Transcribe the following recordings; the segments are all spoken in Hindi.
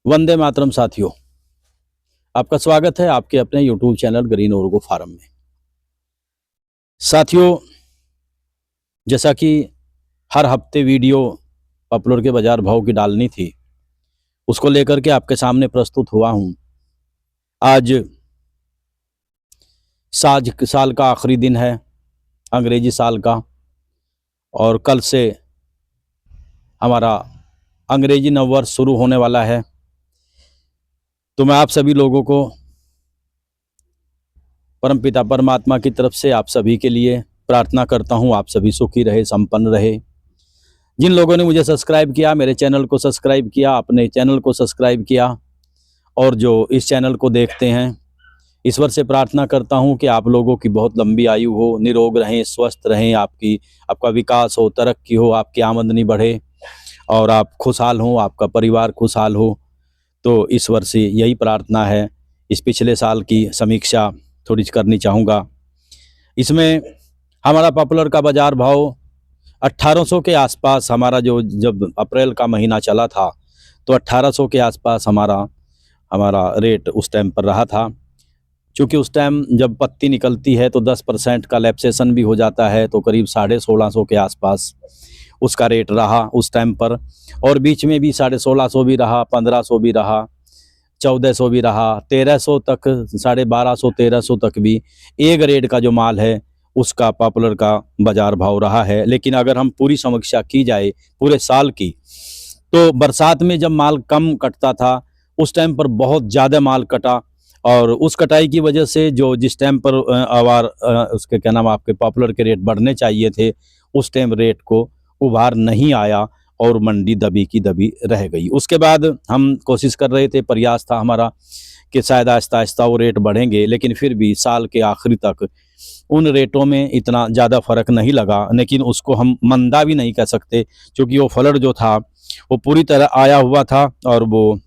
वंदे मातरम साथियों, आपका स्वागत है आपके अपने YouTube चैनल ग्रीन ओर्गो फार्म में। साथियों, जैसा कि हर हफ्ते वीडियो पॉपुलर के बाजार भाव की डालनी थी, उसको लेकर के आपके सामने प्रस्तुत हुआ हूं। आज साल का आखिरी दिन है, अंग्रेजी साल का, और कल से हमारा अंग्रेजी नववर्ष शुरू होने वाला है। तो मैं आप सभी लोगों को परमपिता परमात्मा की तरफ से आप सभी के लिए प्रार्थना करता हूं, आप सभी सुखी रहे, संपन्न रहे। जिन लोगों ने मुझे सब्सक्राइब किया, मेरे चैनल को सब्सक्राइब किया, अपने चैनल को सब्सक्राइब किया, और जो इस चैनल को देखते हैं, ईश्वर से प्रार्थना करता हूं कि आप लोगों की बहुत लंबी आयु हो, निरोग रहें, स्वस्थ रहें, आपका विकास हो, तरक्की हो, आपकी आमदनी बढ़े और आप खुशहाल हों, आपका परिवार खुशहाल हो। तो ईश्वर से यही प्रार्थना है। इस पिछले साल की समीक्षा थोड़ी करनी चाहूँगा। इसमें हमारा पॉपुलर का बाज़ार भाव 1800 के आसपास, हमारा जब अप्रैल का महीना चला था तो 1800 के आसपास हमारा रेट उस टाइम पर रहा था। क्योंकि उस टाइम जब पत्ती निकलती है तो 10% का लैप्सेशन भी हो जाता है, तो करीब 1650 के आसपास उसका रेट रहा उस टाइम पर। और बीच में भी 1650 भी रहा, 1500 भी रहा, 1400 भी रहा, 1300 तक, 1250 1300 तक भी ए ग्रेड का जो माल है उसका पॉपुलर का बाज़ार भाव रहा है। लेकिन अगर हम पूरी समीक्षा की जाए पूरे साल की, तो बरसात में जब माल कम कटता था उस टाइम पर बहुत ज़्यादा माल कटा, और उस कटाई की वजह से जो जिस टाइम पर उसके क्या नाम आपके पॉपुलर के रेट बढ़ने चाहिए थे, उस टाइम रेट को उभार नहीं आया और मंडी दबी की दबी रह गई। उसके बाद हम कोशिश कर रहे थे, प्रयास था हमारा कि शायद आहिस्ता आहिस्ता वो रेट बढ़ेंगे, लेकिन फिर भी साल के आखिरी तक उन रेटों में इतना ज़्यादा फ़र्क नहीं लगा। लेकिन उसको हम मंदा भी नहीं कह सकते, क्योंकि वो फ्लड जो था वो पूरी तरह आया हुआ था। और वो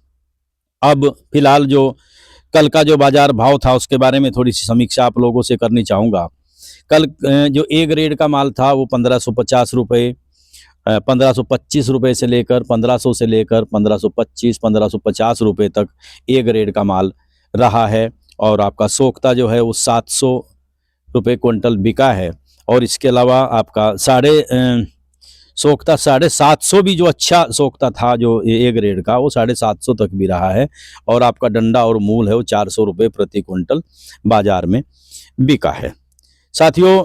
अब फिलहाल जो कल का जो बाज़ार भाव था उसके बारे में थोड़ी सी समीक्षा आप लोगों से करनी चाहूँगा। कल जो ए ग्रेड का माल था वो 1550 रुपये, 1525 रुपये से लेकर 1500 से लेकर 1525 1550 रुपये तक ए ग्रेड का माल रहा है। और आपका सोख्ता जो है वो 700 रुपये क्विंटल बिका है। और इसके अलावा आपका सोख्ता 750 भी, जो अच्छा सोख्ता था जो ए ग्रेड का, वो 750 तक भी रहा है। और आपका डंडा और मूल है वो 400 रुपये प्रति क्विंटल बाज़ार में बिका है। साथियों,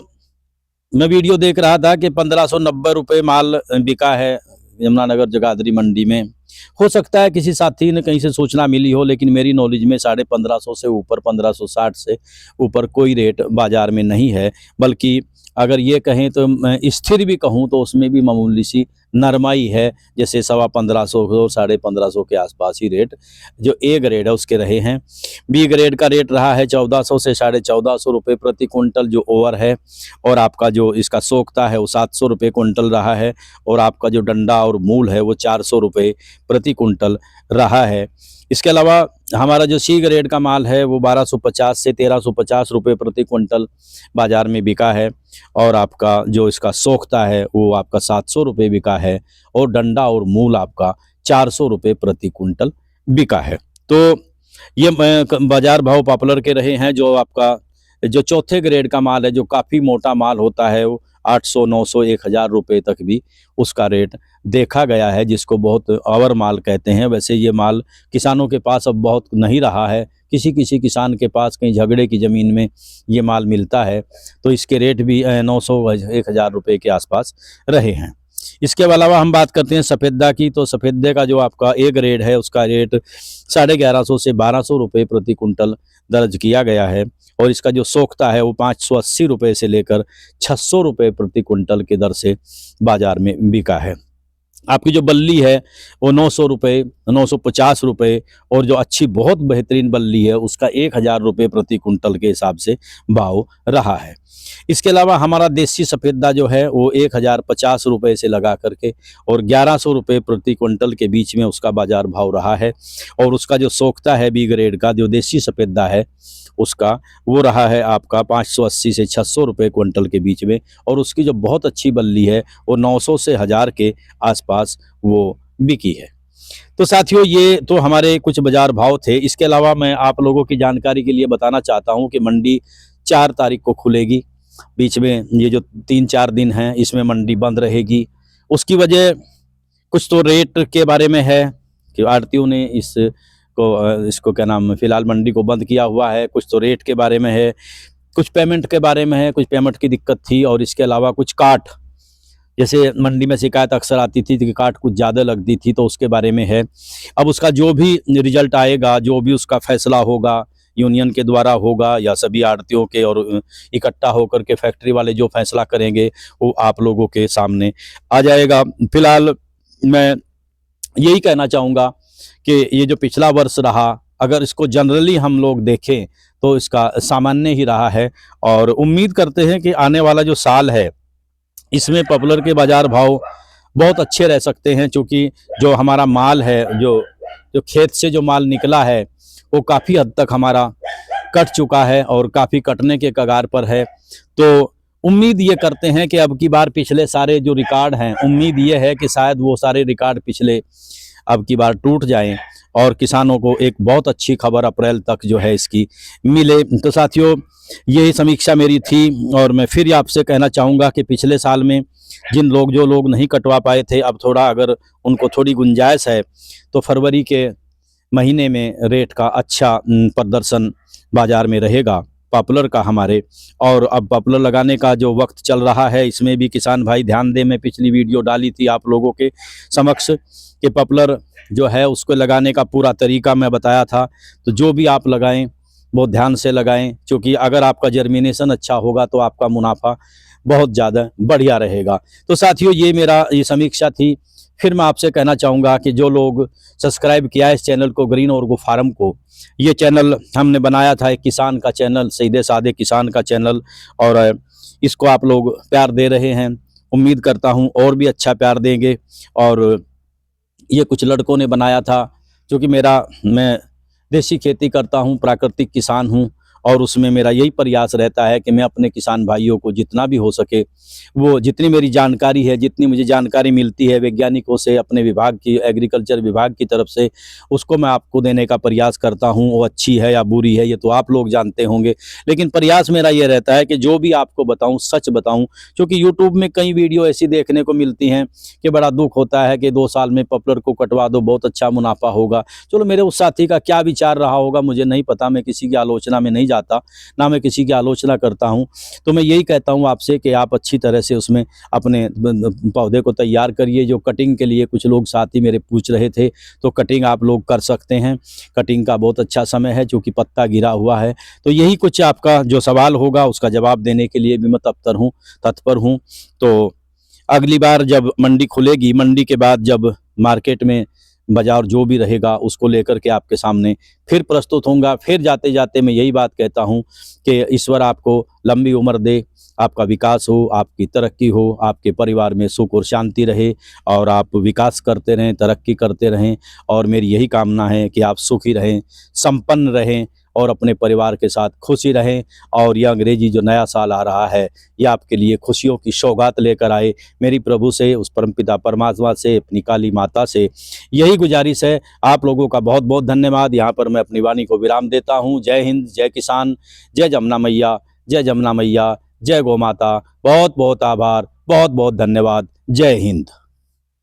मैं वीडियो देख रहा था कि 1590 रुपये माल बिका है यमुनानगर जगाधरी मंडी में। हो सकता है किसी साथी ने कहीं से सूचना मिली हो, लेकिन मेरी नॉलेज में 1550 से ऊपर, 1560 से ऊपर कोई रेट बाज़ार में नहीं है। बल्कि अगर ये कहें तो स्थिर भी कहूँ तो उसमें भी मामूली सी नरमाई है, जैसे 1550 1550 के आसपास ही रेट जो ए ग्रेड है उसके रहे हैं। बी ग्रेड का रेट रहा है 1400 से 1450 रुपये प्रति क्विंटल जो ओवर है। और आपका जो इसका सोख्ता है वो 700 रुपये क्विंटल रहा है। और आपका जो डंडा और मूल है वो 400 रुपये प्रति क्विंटल रहा है। इसके अलावा हमारा जो सी ग्रेड का माल है वो 1250 से 1350 रुपये प्रति क्विंटल बाज़ार में बिका है। और आपका जो इसका सोख्ता है वो आपका 700 रुपये बिका है। और डंडा और मूल आपका 400 रुपये प्रति क्विंटल बिका है। तो ये बाज़ार भाव पॉपुलर के रहे हैं। जो आपका जो चौथे ग्रेड का माल है, जो काफ़ी मोटा माल होता है, वो 800 900 1000 रुपये तक भी उसका रेट देखा गया है, जिसको बहुत अवर माल कहते हैं। वैसे ये माल किसानों के पास अब बहुत नहीं रहा है, किसी किसी किसान के पास कहीं झगड़े की ज़मीन में ये माल मिलता है, तो इसके रेट भी 900 1000 रुपये के आसपास रहे हैं। इसके अलावा हम बात करते हैं सफ़ेदा की, तो सफ़ेदे का जो आपका ए ग्रेड है उसका रेट 1150 से 1200 रुपये प्रति कुंटल दर्ज किया गया है। और इसका जो सोख्ता है वो 580 रुपये से लेकर 600 रुपये प्रति कुंटल के दर से बाज़ार में बिका है। आपकी जो बल्ली है वो 900 रुपये, 950 रुपये, और जो अच्छी बहुत बेहतरीन बल्ली है उसका 1000 रुपये प्रति कुंटल के हिसाब से भाव रहा है। इसके अलावा हमारा देसी सफ़ेदा जो है वो 1050 रुपये से लगा करके और 1100 रुपये प्रति क्विंटल के बीच में उसका बाज़ार भाव रहा है। और उसका जो सोख्ता है बी ग्रेड का जो देसी सफ़ेदा है उसका वो रहा है आपका 580 से 600 रुपये क्विंटल के बीच में। और उसकी जो बहुत अच्छी बल्ली है वो 900 से 1000 के आसपास वो बिकी है। तो साथियों, ये तो हमारे कुछ बाजार भाव थे। इसके अलावा मैं आप लोगों की जानकारी के लिए बताना चाहता हूँ कि मंडी 4 तारीख को खुलेगी। बीच में ये जो 3-4 दिन हैं इसमें मंडी बंद रहेगी। उसकी वजह कुछ तो रेट के बारे में है कि आड़तियों ने इसको क्या नाम, फिलहाल मंडी को बंद किया हुआ है। कुछ तो रेट के बारे में है, कुछ पेमेंट के बारे में है, कुछ पेमेंट की दिक्कत थी, और इसके अलावा कुछ काट, जैसे मंडी में शिकायत अक्सर आती थी कि काट कुछ ज़्यादा लगती थी, तो उसके बारे में है। अब उसका जो भी रिजल्ट आएगा, जो भी उसका फैसला होगा, यूनियन के द्वारा होगा या सभी आड़तियों के और इकट्ठा होकर के फैक्ट्री वाले जो फैसला करेंगे वो आप लोगों के सामने आ जाएगा। फिलहाल मैं यही कहना चाहूँगा कि ये जो पिछला वर्ष रहा, अगर इसको जनरली हम लोग देखें तो इसका सामान्य ही रहा है, और उम्मीद करते हैं कि आने वाला जो साल है इसमें पॉपुलर के बाज़ार भाव बहुत अच्छे रह सकते हैं, क्योंकि जो हमारा माल है, जो खेत से जो माल निकला है वो काफ़ी हद तक हमारा कट चुका है और काफ़ी कटने के कगार पर है। तो उम्मीद ये करते हैं कि अब की बार पिछले सारे जो रिकॉर्ड हैं, उम्मीद ये है कि शायद वो सारे रिकॉर्ड पिछले अब की बार टूट जाएं और किसानों को एक बहुत अच्छी खबर अप्रैल तक जो है इसकी मिले। तो साथियों, यही समीक्षा मेरी थी, और मैं फिर आपसे कहना चाहूँगा कि पिछले साल में जो लोग नहीं कटवा पाए थे, अब थोड़ा अगर उनको थोड़ी गुंजाइश है तो फरवरी के महीने में रेट का अच्छा प्रदर्शन बाज़ार में रहेगा पॉपुलर का हमारे। और अब पॉपुलर लगाने का जो वक्त चल रहा है, इसमें भी किसान भाई ध्यान दें। मैं पिछली वीडियो डाली थी आप लोगों के समक्ष कि पॉपुलर जो है उसको लगाने का पूरा तरीका मैं बताया था। तो जो भी आप लगाएं बहुत ध्यान से लगाएं, क्योंकि अगर आपका जर्मिनेशन अच्छा होगा तो आपका मुनाफा बहुत ज़्यादा बढ़िया रहेगा। तो साथियों, ये समीक्षा थी। फिर मैं आपसे कहना चाहूँगा कि जो लोग सब्सक्राइब किया है इस चैनल को, ग्रीन ऑर्गो फार्म को, ये चैनल हमने बनाया था एक किसान का चैनल, सीधे साधे किसान का चैनल, और इसको आप लोग प्यार दे रहे हैं। उम्मीद करता हूँ और भी अच्छा प्यार देंगे। और ये कुछ लड़कों ने बनाया था, क्योंकि मैं देसी खेती करता हूँ, प्राकृतिक किसान हूँ, और उसमें मेरा यही प्रयास रहता है कि मैं अपने किसान भाइयों को जितना भी हो सके, वो जितनी मेरी जानकारी है, जितनी मुझे जानकारी मिलती है वैज्ञानिकों से, अपने विभाग की, एग्रीकल्चर विभाग की तरफ से, उसको मैं आपको देने का प्रयास करता हूँ। वो अच्छी है या बुरी है ये तो आप लोग जानते होंगे, लेकिन प्रयास मेरा ये रहता है कि जो भी आपको बताऊँ सच बताऊँ। क्योंकि यूट्यूब में कई वीडियो ऐसी देखने को मिलती हैं कि बड़ा दुख होता है कि 2 साल में पॉपुलर को कटवा दो, बहुत अच्छा मुनाफा होगा। चलो, मेरे उस साथी का क्या विचार रहा होगा मुझे नहीं पता, मैं किसी की आलोचना में नहीं जाता, ना मैं किसी की आलोचना करता हूं। तो मैं यही कहता हूं आपसे कि आप अच्छी तरह से उसमें अपने पौधे को तैयार करिए। जो कटिंग के लिए कुछ लोग साथी मेरे पूछ रहे थे, तो कटिंग आप लोग कर सकते हैं। कटिंग का बहुत अच्छा समय है, क्योंकि पत्ता गिरा हुआ है। तो यही कुछ आपका जो सवाल होगा उसका जवाब देने के लिए भी मैं तत्पर हूँ। तो अगली बार जब मंडी खुलेगी, मंडी के बाद जब मार्केट में बाजार जो भी रहेगा उसको लेकर के आपके सामने फिर प्रस्तुत होऊंगा। फिर जाते जाते मैं यही बात कहता हूं कि ईश्वर आपको लंबी उम्र दे, आपका विकास हो, आपकी तरक्की हो, आपके परिवार में सुख और शांति रहे, और आप विकास करते रहें, तरक्की करते रहें। और मेरी यही कामना है कि आप सुखी रहें, संपन्न रहें, और अपने परिवार के साथ खुशी रहें। और यह अंग्रेजी जो नया साल आ रहा है, यह आपके लिए खुशियों की सौगात लेकर आए। मेरी प्रभु से, उस परमपिता परमात्मा से, अपनी काली माता से यही गुजारिश है। आप लोगों का बहुत बहुत धन्यवाद। यहाँ पर मैं अपनी वाणी को विराम देता हूँ। जय हिंद, जय किसान, जय जमुना मैया, जय जमुना मैया, जय गौ माता। बहुत बहुत आभार, बहुत बहुत धन्यवाद। जय हिंद।